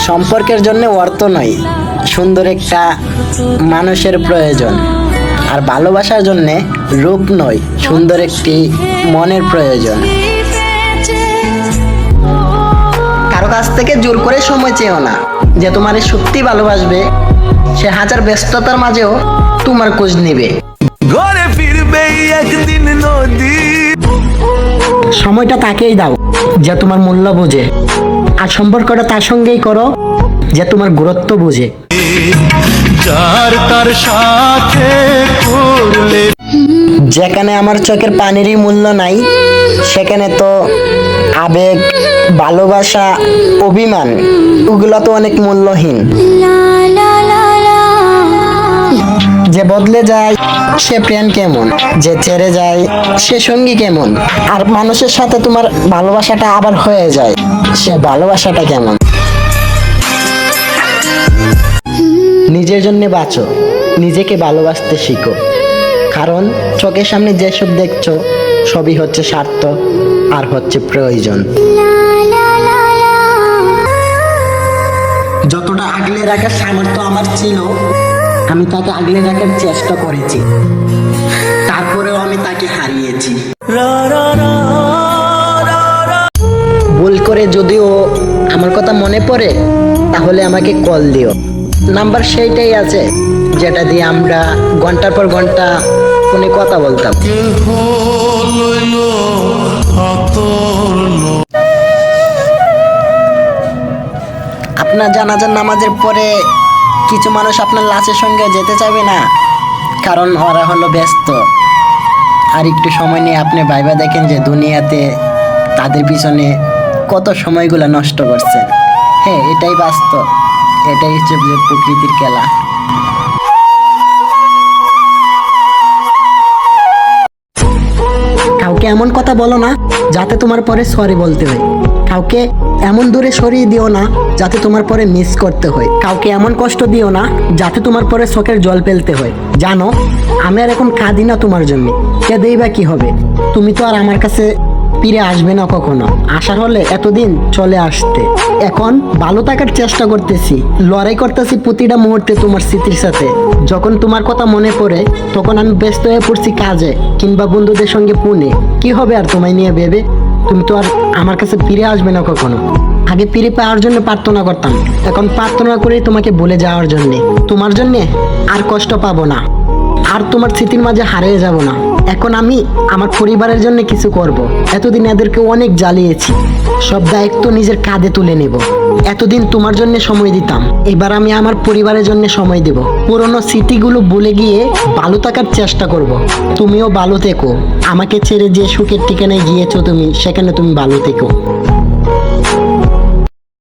সম্পর্কের জন্য অর্থ নয়, সুন্দর একটা মানুষের প্রয়োজন। আর ভালোবাসার জন্য রূপ নয়, সুন্দর একটি মনের প্রয়োজন। কারো কাছ থেকে জোর করে সময় চেও না। যে তোমার সত্যি ভালোবাসবে সে হাজার ব্যস্ততার মাঝেও তোমার খোঁজ নেবে। ঘরে ফিরবে একদিন নদী। সময়টা তাকেই দাও যে তোমার মূল্য বোঝে, আর সম্পর্কটা তার সঙ্গেই করো যে তোমার গুরুত্ব বোঝে। যার তার সাথে করলে যেখানে আমার চোখের পানিরই মূল্য নাই, সেখানে তো আবেগ, ভালোবাসা, অভিমান ওগুলো তো অনেক মূল্যহীন। যে বদলে যায় সে প্রেম কেমন, যে ছেড়ে যায় সে সঙ্গী কেমন, আর মানুষের সাথে তোমার ভালোবাসাটা আবার হয়ে যায় সে ভালোবাসাটা কেমন। নিজের জন্য বাঁচো, নিজেকে ভালোবাসতে শিখো। কারণ চোখের সামনে যেসব দেখছো সবই হচ্ছে স্বার্থ আর হচ্ছে প্রয়োজন। যতটা আগলে রাখার সামর্থ্য আমার ছিল আমি তাকে আগলে রাখার চেষ্টা করেছি, তারপরেও আমি তাকে হারিয়েছি। ভুল করে যদিও আমার কথা মনে পড়ে তাহলে আমাকে কল দিও। নাম্বার সেইটাই আছে যেটা দিয়ে আমরা ঘন্টার পর ঘন্টা ফোনে কথা বলতাম। আপনার জানাজার নামাজের পরে কিছু মানুষ আপনার লাশের সঙ্গে যেতে চাইবে না, কারণ ওরা হলো ব্যস্ত। আর একটু সময় নিয়ে আপনি ভাইবা দেখেন যে দুনিয়াতে তাদের পিছনে কত সময়গুলো নষ্ট করছেন। হ্যাঁ, এটাই বাস্তব, এটাই হচ্ছে যে প্রকৃতির খেলা। কাউকে এমন কথা বলো না যাতে তোমার পরে সরি বলতে হয়। কাউকে এমন দূরে সরিয়ে দিও না যাতে তোমার পরে মিস করতে হয়। কাউকে এমন কষ্ট দিও না যাতে তোমার পরে চোখের জল ফেলতে হয়। জানো, আমি আর এখন কাঁদি না তোমার জন্য, কেঁদেই বা কি হবে? তুমি তো আর আমার কাছে ফিরে আসবে না কখনো। আসার হলে এতদিন চলে আসতে। এখন ভালো থাকার চেষ্টা করতেছি, লড়াই করতেছি প্রতিটা মুহূর্তে তোমার স্মৃতির সাথে। যখন তোমার কথা মনে পড়ে তখন আমি ব্যস্ত হয়ে পড়ছি কাজে কিংবা বন্ধুদের সঙ্গে ফোনে। কি হবে আর তোমায় নিয়ে ভেবে? তুমি তো আর আমার কাছে ফিরে আসবে না কখনো। আগে ফিরে পাওয়ার জন্য প্রার্থনা করতাম, এখন প্রার্থনা করে তোমাকে ভুলে যাওয়ার জন্য। তোমার জন্য আর কষ্ট পাবো না, আর তোমার স্মৃতির মাঝে হারিয়ে যাব না। এখন আমি আমার পরিবারের জন্য কিছু করব। এতদিন এদেরকে অনেক জ্বালিয়েছি, সব দায়িত্ব নিজের কাঁধে তুলে নেব। এতদিন তোমার জন্য সময় দিতাম, এবার আমি আমার পরিবারের জন্য সময় দেব। পুরনো স্মৃতিগুলো ভুলে গিয়ে ভালো থাকার চেষ্টা করব। তুমিও ভালো থেকো। আমাকে ছেড়ে যে সুখের ঠিকানায় গিয়েছো তুমি, সেখানে তুমি ভালো থেকো।